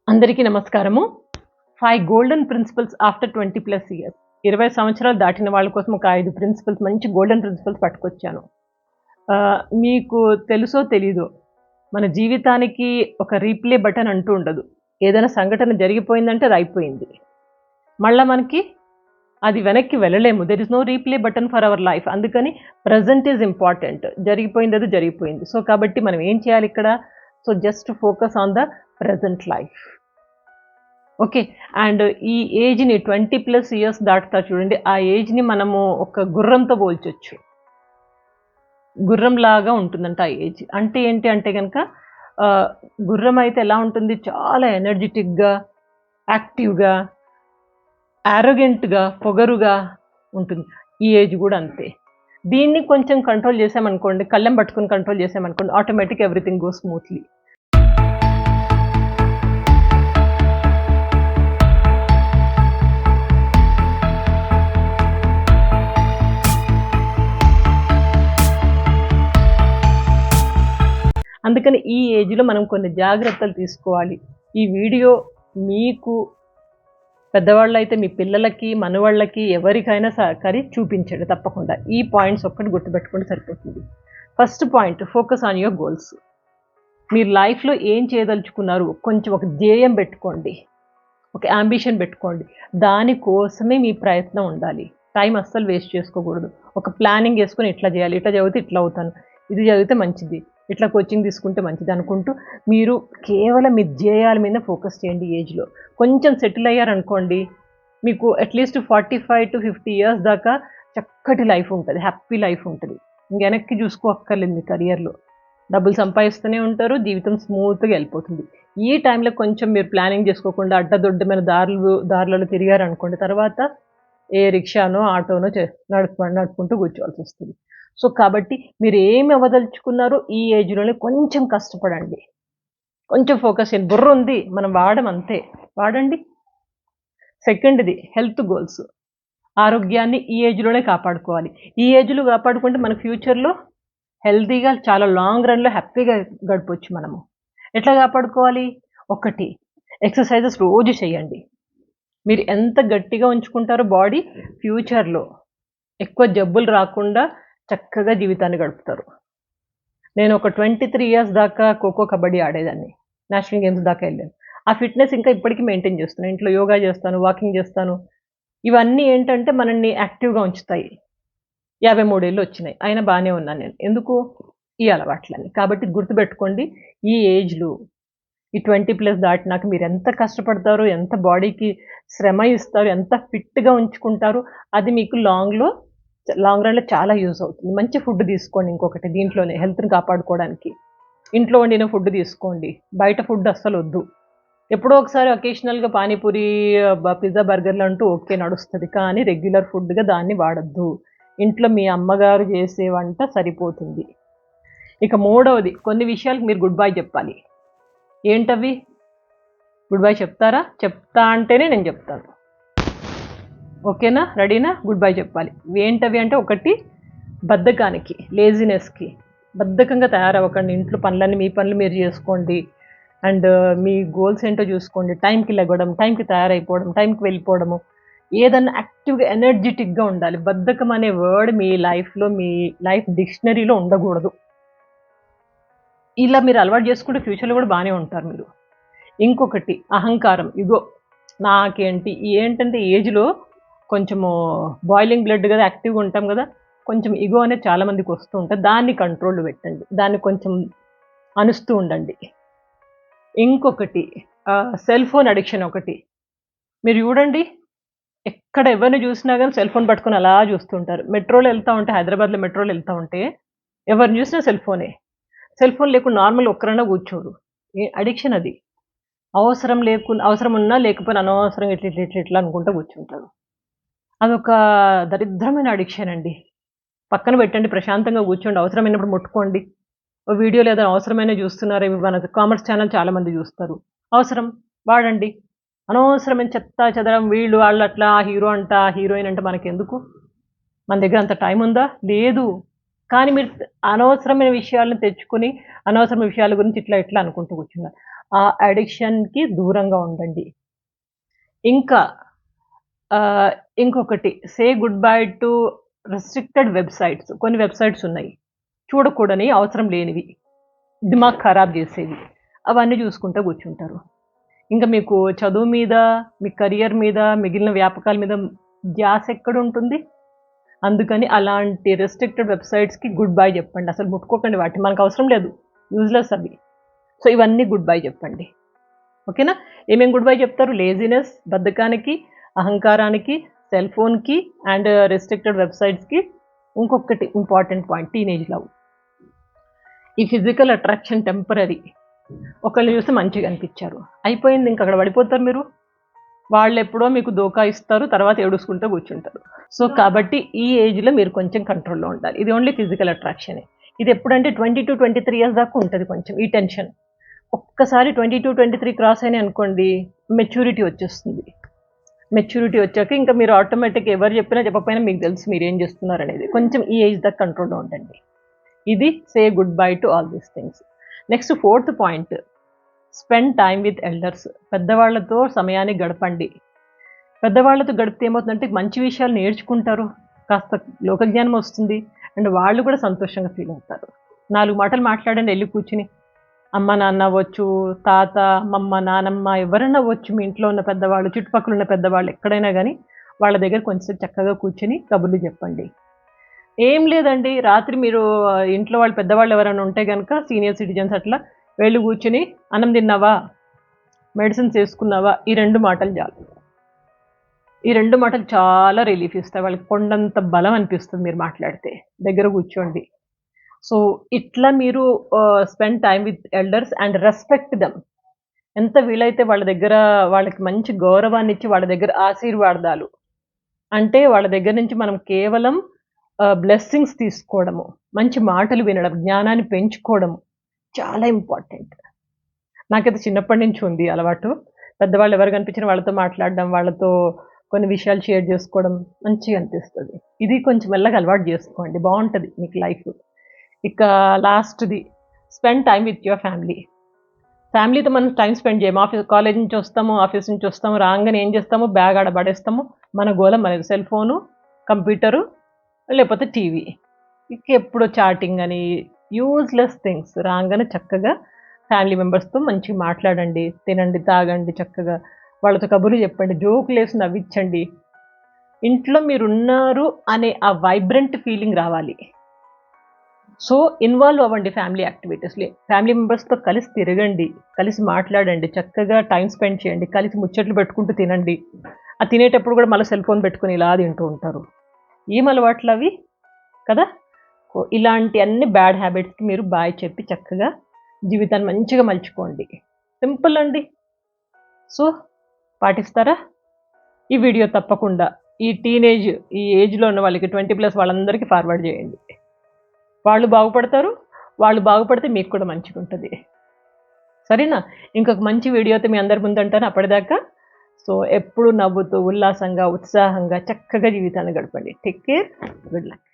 అందరికీ నమస్కారము. 5 golden principles after 20+ years. 20 సంవత్సరాలు దాటిన వాళ్ళ కోసం ఒక 5 ప్రిన్సిపల్స్, మంచి గోల్డెన్ ప్రిన్సిపల్స్ పట్టుకొచ్చాను. మీకు తెలుసో తెలీదో, మన జీవితానికి ఒక రీప్లే బటన్ అంటూ ఉండదు. ఏదైనా సంఘటన జరిగిపోయిందంటే అది అయిపోయింది. మళ్ళా మనకి అది వెనక్కి వెళ్ళలేము. There is no replay button for our life. అందుకని ప్రెజెంట్ ఈజ్ ఇంపార్టెంట్. జరిగిపోయింది అది జరిగిపోయింది. సో కాబట్టి మనం ఏం చేయాలి ఇక్కడ? So just focus on the present life. Okay. And ఈ ఏజ్‌ని 20+ ఇయర్స్ దాటుతా చూడండి. ఆ ఏజ్‌ని మనము ఒక గుర్రంతో పోల్చొచ్చు. గుర్రంలాగా ఉంటుందంట ఆ ఏజ్. అంటే ఏంటి అంటే గనక గుర్రం అయితే ఎలా ఉంటుంది? చాలా ఎనర్జిటిక్‌గా, యాక్టివ్‌గా, యారోగెంట్‌గా, పొగరుగా ఉంటుంది. ఈ ఏజ్ గూడా అంతే. దీన్ని కొంచెం కంట్రోల్ చేశామనుకోండి, కళ్ళెం పట్టుకొని కంట్రోల్ చేశామనుకోండి, ఆటోమేటిక్ ఎవ్రీథింగ్ గోస్ స్మూత్‌లీ. అందుకని ఈ ఏజ్‌లో మనం కొన్ని జాగ్రత్తలు తీసుకోవాలి. ఈ వీడియో మీకు పెద్దవాళ్ళైతే మీ పిల్లలకి, మనవాళ్ళకి ఎవరికైనా సరే చూపించండి తప్పకుండా. ఈ పాయింట్స్ ఒక్కటి గుర్తుపెట్టుకుంటే సరిపోతుంది. First point, focus on your goals. మీరు లైఫ్‌లో ఏం చేయదలుచుకున్నారు? కొంచెం ఒక ధ్యేయం పెట్టుకోండి. ఒక యాంబిషన్ పెట్టుకోండి. దానికోసమే మీ ప్రయత్నం ఉండాలి. టైం అస్సలు వేస్ట్ చేసుకోకూడదు. ఒక ప్లానింగ్ చేసుకొని ఇట్లా చేయాలి, ఇట్లా చదివితే ఇట్లా అవుతాను, ఇది చదివితే మంచిది, ఇట్లా కోచింగ్ తీసుకుంటే మంచిది అనుకుంటూ మీరు కేవలం మీ ధ్యేయాల మీద ఫోకస్ చేయండి. ఈ ఏజ్‌లో కొంచెం సెటిల్ అయ్యారనుకోండి, మీకు అట్లీస్ట్ 45-50 ఇయర్స్ దాకా చక్కటి లైఫ్ ఉంటుంది, హ్యాపీ లైఫ్ ఉంటుంది. వెనక్కి చూసుకోక్కర్లేదు మీ కెరియర్‌లో. డబ్బులు సంపాదిస్తూనే ఉంటారు, జీవితం స్మూత్‌గా వెళ్ళిపోతుంది. ఈ టైంలో కొంచెం మీరు ప్లానింగ్ చేసుకోకుండా అడ్డదొడ్డమైన దారులలో తిరిగారనుకోండి, తర్వాత ఏ రిక్షానో, ఆటోనో నడుపుకుంటూ కూర్చోవాల్సి వస్తుంది. సో కాబట్టి మీరు ఏమి అవ్వదలుచుకున్నారో ఈ ఏజ్‌లోనే కొంచెం కష్టపడండి. కొంచెం ఫోకస్ చేయండి. బుర్ర ఉంది, మనం వాడం అంతే. వాడండి. సెకండ్‌ది హెల్త్ గోల్స్. ఆరోగ్యాన్ని ఈ ఏజ్‌లోనే కాపాడుకోవాలి. ఈ ఏజ్‌లో కాపాడుకుంటే మన ఫ్యూచర్‌లో హెల్తీగా చాలా లాంగ్ రన్‌లో హ్యాపీగా గడపొచ్చు మనము. ఎట్లా కాపాడుకోవాలి? ఒకటి, ఎక్సర్‌సైజెస్ రోజు చేయండి. మీరు ఎంత గట్టిగా ఉంచుకుంటారో బాడీ, ఫ్యూచర్‌లో ఎక్కువ జబ్బులు రాకుండా చక్కగా జీవితాన్ని గడుపుతారు. నేను ఒక 23 ఇయర్స్ దాకా ఖోఖో, కబడ్డీ ఆడేదాన్ని. నేషనల్ గేమ్స్ దాకా వెళ్ళాను. ఆ ఫిట్‌నెస్ ఇంకా ఇప్పటికి మెయింటైన్ చేస్తున్నాను. ఇంట్లో యోగా చేస్తాను, వాకింగ్ చేస్తాను. ఇవన్నీ ఏంటంటే మనల్ని యాక్టివ్‌గా ఉంచుతాయి. 53 ఏళ్ళు వచ్చినాయి. అయినా బానే ఉన్నాను నేను. ఎందుకు? ఈ అలవాట్లన్నీ. కాబట్టి గుర్తుపెట్టుకోండి, ఈ ఏజ్‌లో ఈ 20+ దాటినాక మీరెంత కష్టపడతారో, ఎంత బాడీకి శ్రమ ఇస్తారో, ఎంత ఫిట్‌గా ఉంచుకుంటారో, అది మీకు లాంగ్ రన్‌లో చాలా యూజ్ అవుతుంది. మంచి ఫుడ్ తీసుకోండి ఇంకొకటి దీంట్లోనే హెల్త్‌ని కాపాడుకోవడానికి. ఇంట్లో వండిన ఫుడ్ తీసుకోండి. బయట ఫుడ్ అస్సలొద్దు. ఎప్పుడో ఒకసారి అకేషనల్‌గా పానీపూరి, పిజ్జా, బర్గర్‌లు అంటూ ఓకే నడుస్తది. కానీ రెగ్యులర్ ఫుడ్‌గా దాన్ని వాడొద్దు. ఇంట్లో మీ అమ్మగారు చేసే వంట సరిపోతుంది. ఇక మూడవది, కొన్ని విషయాలకు మీరు గుడ్ బై చెప్పాలి. ఏంటవి? గుడ్ బై చెప్తారా? చెప్తా అంటేనే నేను చెప్తాను. ఓకేనా? రెడీనా? గుడ్ బై చెప్పాలి. ఏంటవి అంటే, ఒకటి బద్ధకానికి, లేజినెస్‌కి. బద్ధకంగా తయారవ్వకండి. ఇంట్లో పనులన్నీ మీ పనులు మీరు చేసుకోండి. అండ్ మీ గోల్స్ ఏంటో చూసుకోండి. టైంకి లెగవడం, టైంకి తయారైపోవడం, టైంకి వెళ్ళిపోవడము. ఏదన్నా యాక్టివ్‌గా, ఎనర్జిటిక్‌గా ఉండాలి. బద్ధకం అనే వర్డ్ మీ లైఫ్‌లో, మీ లైఫ్ డిక్షనరీలో ఉండకూడదు. ఇలా మీరు అలవాటు చేసుకుంటే ఫ్యూచర్‌లో కూడా బానే ఉంటారు మీరు. ఇంకొకటి అహంకారం, ఇగో. నాకేంటి ఏంటంటే ఏజ్‌లో కొంచెము బాయిలింగ్ బ్లడ్ కదా, యాక్టివ్‌గా ఉంటాం కదా, కొంచెం ఇగో అనేది చాలా మందికి వస్తూ ఉంటది. దాన్ని కంట్రోల్‌లో పెట్టండి. దాన్ని కొంచెం అణుస్తూ ఉండండి. ఇంకొకటి సెల్ ఫోన్ అడిక్షన్ ఒకటి. మీరు చూడండి, ఎక్కడ ఎవరిని చూసినా గాని సెల్ ఫోన్ పట్టుకొని అలా చూస్తుంటారు. మెట్రోలో ఎళ్తా ఉంటే, హైదరాబాద్‌లో మెట్రోలో ఎళ్తా ఉంటే ఎవరిని చూసినా సెల్ ఫోనే. సెల్ ఫోన్ లేకుండా నార్మల్‌గా ఒక్కరైనా కూర్చోరు. అడిక్షన్ అది. అవసరం ఉన్నా లేకపోయినా అనవసరంగా ఇట్లా అనుకుంటా కూర్చుంటారు. అదొక దరిద్రమైన అడిక్షన్ అండి. పక్కన పెట్టండి, ప్రశాంతంగా కూర్చోండి. అవసరమైనప్పుడు ముట్టుకోండి. ఓ వీడియోలో ఏదైనా అవసరమైనవి చూస్తున్నారేమో, మన కామర్స్ ఛానల్ చాలా మంది చూస్తారు. అవసరం వాడండి. అనవసరమైన చెత్తా చెదారం వీళ్ళు వాళ్ళు అట్లా, ఆ హీరో అంట, ఆ హీరోయిన్ అంట మనకెందుకు? మన దగ్గర అంత టైం ఉందా? లేదు. కానీ మీరు అనవసరమైన విషయాలను తెచ్చుకొని, అనవసరమైన విషయాల గురించి ఇట్లా అనుకుంటూ కూర్చున్నారు. ఆ అడిక్షన్కి దూరంగా ఉండండి. ఇంకా ఇంకొకటి, say good bye to restricted websites. కొన్ని వెబ్‌సైట్స్ ఉన్నాయి. చూడకూడని, అవసరం లేనివి, దిమాగ్ ఖరాబ్ చేసేవి. అవన్నీ చూసుకుంటా కూర్చుంటారు. ఇంకా మీకు చదువు మీద, మీ కెరియర్ మీద, మిగిలిన వ్యాపకాల మీద ధ్యాస ఎక్కడుంటుంది? అందుకని అలాంటి రెస్ట్రిక్టెడ్ వెబ్‌సైట్స్‌కి గుడ్ బై చెప్పండి. అసలు ముట్టుకోకండి వాటిని. మనకు అవసరం లేదు. యూజ్‌లెస్ అవి. సో, ఇవన్నీ గుడ్ బై చెప్పండి. ఓకేనా? ఏమేం గుడ్ బై చెప్తారు? లేజినెస్, బద్ధకానికి, అహంకారానికి, సెల్ ఫోన్‌కి అండ్ రెస్ట్రిక్టెడ్ వెబ్‌సైట్స్‌కి. ఇంకొకటి ఇంపార్టెంట్ పాయింట్, టీనేజ్ లవ్. ఈ ఫిజికల్ అట్రాక్షన్ టెంపరరీ. ఒకళ్ళని చూసి మంచిగా అనిపించారు, అయిపోయింది, ఇంక అక్కడ పడిపోతారు మీరు. వాళ్ళెప్పుడో మీకు దోకా ఇస్తారు, తర్వాత ఏడుసుకుంటూ కూర్చుంటారు. సో, కాబట్టి ఈ ఏజ్‌లో మీరు కొంచెం కంట్రోల్‌లో ఉండాలి. ఇది ఓన్లీ ఫిజికల్ అట్రాక్షనే. ఇది ఎప్పుడంటే 22-23 ఇయర్స్ దాకా ఉంటది కొంచెం ఈ టెన్షన్. ఒక్కసారి 22-23 క్రాస్ అయినాయి అనుకోండి, మెచ్యూరిటీ వచ్చేస్తుంది. మెచ్యూరిటీ వచ్చాక ఇంకా మీరు ఆటోమేటిక్‌గా ఎవరు చెప్పినా చెప్పకపోయినా మీకు తెలుసు మీరేం చేస్తున్నారనేది. కొంచెం ఈ ఏజ్ దాకా కంట్రోల్‌లో ఉండండి. ఇది say good bye to all these things. Next 4th point, spend time with elders. పెద్దవాళ్ళతో సమయాన్ని గడపండి. పెద్దవాళ్ళతో గడిపితే ఏమవుతుందంటే మంచి విషయాలు నేర్చుకుంటారు, కాస్త లోకజ్ఞానం వస్తుంది, అండ్ వాళ్ళు కూడా సంతోషంగా ఫీల్ అవుతారు. 4 మాటలు మాట్లాడండి వెళ్ళి కూర్చుని. అమ్మ నాన్న అవ్వచ్చు, తాత, అమ్మమ్మ, నానమ్మ, ఎవరైనా అవ్వచ్చు, మీ ఇంట్లో ఉన్న పెద్దవాళ్ళు, చుట్టుపక్కల ఉన్న పెద్దవాళ్ళు, ఎక్కడైనా కానీ వాళ్ళ దగ్గర కొంచెం చక్కగా కూర్చొని కబుర్లు చెప్పండి. ఏం లేదండి, రాత్రి మీరు ఇంట్లో వాళ్ళు పెద్దవాళ్ళు ఎవరైనా ఉంటే కనుక సీనియర్ సిటిజన్స్ అట్లా వెళ్ళి కూర్చొని, అన్నం తిన్నావా, మెడిసిన్స్ వేసుకున్నావా, ఈ 2 మాటలు చాలు. ఈ 2 మాటలు చాలా రిలీఫ్ ఇస్తాయి. వాళ్ళకి కొండంత బలం అనిపిస్తుంది మీరు మాట్లాడితే. దగ్గర కూర్చోండి. సో, ఇట్లా మీరు spend time with elders and respect them. ఎంత వీలైతే వాళ్ళ దగ్గర వాళ్ళకి మంచి గౌరవాన్నిచ్చి వాళ్ళ దగ్గర ఆశీర్వాదాలు, అంటే వాళ్ళ దగ్గర నుంచి మనం కేవలం బ్లెస్సింగ్స్ తీసుకోవడము, మంచి మాటలు వినడం, జ్ఞానాన్ని పెంచుకోవడము చాలా ఇంపార్టెంట్. నాకైతే చిన్నప్పటి నుంచి ఉంది అలవాటు. పెద్దవాళ్ళు ఎవరు కనిపించినా వాళ్ళతో మాట్లాడడం, వాళ్ళతో కొన్ని విషయాలు షేర్ చేసుకోవడం మంచిగా అనిపిస్తది. ఇది కొంచెం మెల్లగా అలవాటు చేసుకోండి, బావుంటది మీకు లైఫ్. ఇక లాస్ట్‌ది, spend time with your family. ఫ్యామిలీతో మనం టైమ్ స్పెండ్ చేయము. కాలేజ్ నుంచి వస్తాము, ఆఫీస్ నుంచి వస్తాము, రాంగానే ఏం చేస్తాము, బ్యాగ్ ఆడ పడేస్తాము. మన గోల మనది. సెల్ ఫోను, కంప్యూటరు, లేకపోతే టీవీ. ఇక ఎప్పుడో చాటింగ్ అని యూజ్‌లెస్ థింగ్స్. రాంగానే చక్కగా ఫ్యామిలీ మెంబర్స్‌తో మంచిగా మాట్లాడండి, తినండి, తాగండి చక్కగా. వాళ్ళతో కబుర్లు చెప్పండి, జోకులేసి నవ్వించండి. ఇంట్లో మీరున్నారు అనే ఆ వైబ్రెంట్ ఫీలింగ్ రావాలి. సో, ఇన్వాల్వ్ అవ్వండి ఫ్యామిలీ యాక్టివిటీస్‌లో. ఫ్యామిలీ మెంబర్స్‌తో కలిసి తిరగండి, కలిసి మాట్లాడండి, చక్కగా టైమ్ స్పెండ్ చేయండి, కలిసి ముచ్చట్లు పెట్టుకుంటూ తినండి. ఆ తినేటప్పుడు కూడా మళ్ళీ సెల్ ఫోన్ పెట్టుకొని ఇలా తింటూ ఉంటారు. ఏం అలవాట్లవి కదా! ఇలాంటి అన్ని బ్యాడ్ హ్యాబిట్స్‌కి మీరు బాయ్ చెప్పి చక్కగా జీవితాన్ని మంచిగా మలుచుకోండి. సింపుల్ అండి. సో, పాటిస్తారా? ఈ వీడియో తప్పకుండా ఈ టీనేజ్, ఈ ఏజ్‌లో ఉన్న వాళ్ళకి 20+ వాళ్ళందరికీ ఫార్వర్డ్ చేయండి. వాళ్ళు బాగుపడతారు. వాళ్ళు బాగుపడితే మీకు కూడా మంచిగుంటది. సరేనా? ఇంకొక మంచి వీడియోతో మీ అందరి ముందుంటాను. అప్పటిదాకా సో, ఎప్పుడు నవ్వుతూ, ఉల్లాసంగా, ఉత్సాహంగా, చక్కగా జీవితాన్ని గడపండి. Take care. Good luck.